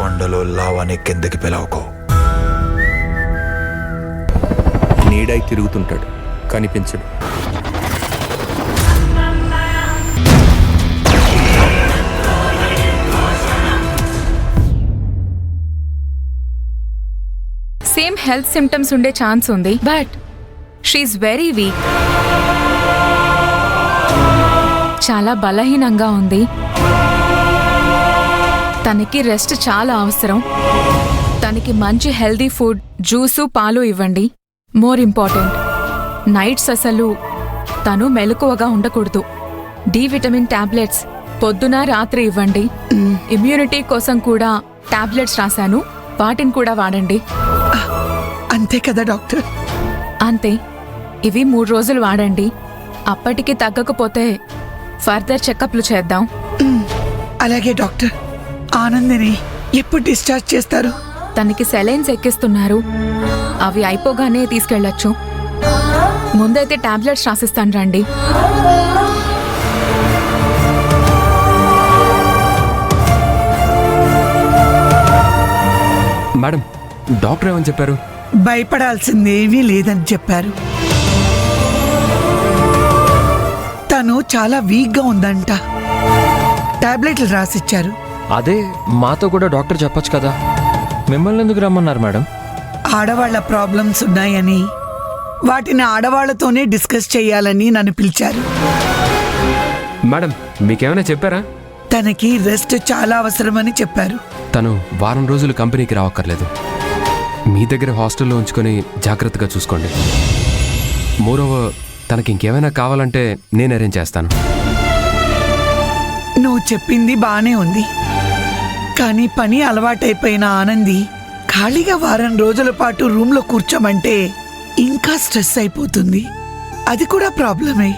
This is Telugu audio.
కొండలో లావాని కిందకి పిలవకో. నీడై తిరుగుతుంటాడు, కనిపించడు. సేమ్ హెల్త్ సిమ్టమ్స్ ఉండే ఛాన్స్ ఉంది, బట్ షీఈస్ వెరీ వీక్. చాలా బలహీనంగా ఉంది. తనకి రెస్ట్ చాలా అవసరం. తనకి మంచి హెల్దీ ఫుడ్, జ్యూసు, పాలు ఇవ్వండి. మోర్ ఇంపార్టెంట్, నైట్స్ అసలు తను మెలకువగా ఉండకూడదు. డి విటమిన్ టాబ్లెట్స్ పొద్దున రాత్రి ఇవ్వండి. ఇమ్యూనిటీ కోసం కూడా టాబ్లెట్స్ రాశాను, వాటిని కూడా వాడండి. అంతే కదా డాక్టర్? అంతే. ఇవి 3 రోజులు వాడండి. అప్పటికి తగ్గకపోతే ఫర్దర్ చెకప్లు చేద్దాం. అలాగే డాక్టర్. ఆనందిని ఎప్పుడు డిశ్చార్జ్ చేస్తారు? తనకి సెలైన్స్ ఎక్కిస్తున్నారు. అవి అయిపోగానే తీసుకెళ్లొచ్చు. ముందైతే టాబ్లెట్స్ రాసిస్తాను రండి. మేడం, డాక్టర్ ఏమని చెప్పారు? భయపడాల్సిందేమీ లేదని చెప్పారు. తను చాలా వీక్గా ఉందంట. టాబ్లెట్లు రాసిచ్చారు. అదే మాతో కూడా డాక్టర్ చెప్పొచ్చు కదా, మిమ్మల్ని ఎందుకు రమ్మన్నారు మేడం? ఆడవాళ్ల ప్రాబ్లమ్స్ ఉన్నాయని, వాటిని ఆడవాళ్లతోనే డిస్కస్ చేయాలని నన్ను పిలిచారు. మేడం, మీకేమైనా చెప్పారా? తనకి రెస్ట్ చాలా అవసరమని చెప్పారు. తను వారం రోజులు కంపెనీకి రావక్కర్లేదు. మీ దగ్గర హాస్టల్లో ఉంచుకొని జాగ్రత్తగా చూసుకోండి. మోరోవర్, తనకి ఇంకేమైనా కావాలంటే నేను అరేంజ్ చేస్తాను. నువ్వు చెప్పింది బానే ఉంది, కానీ పని అలవాటైపోయిన ఆనంది ఖాళీగా వారం రోజుల పాటు రూమ్లో కూర్చోమంటే ఇంకా స్ట్రెస్ అయిపోతుంది. అది కూడా ప్రాబ్లమే.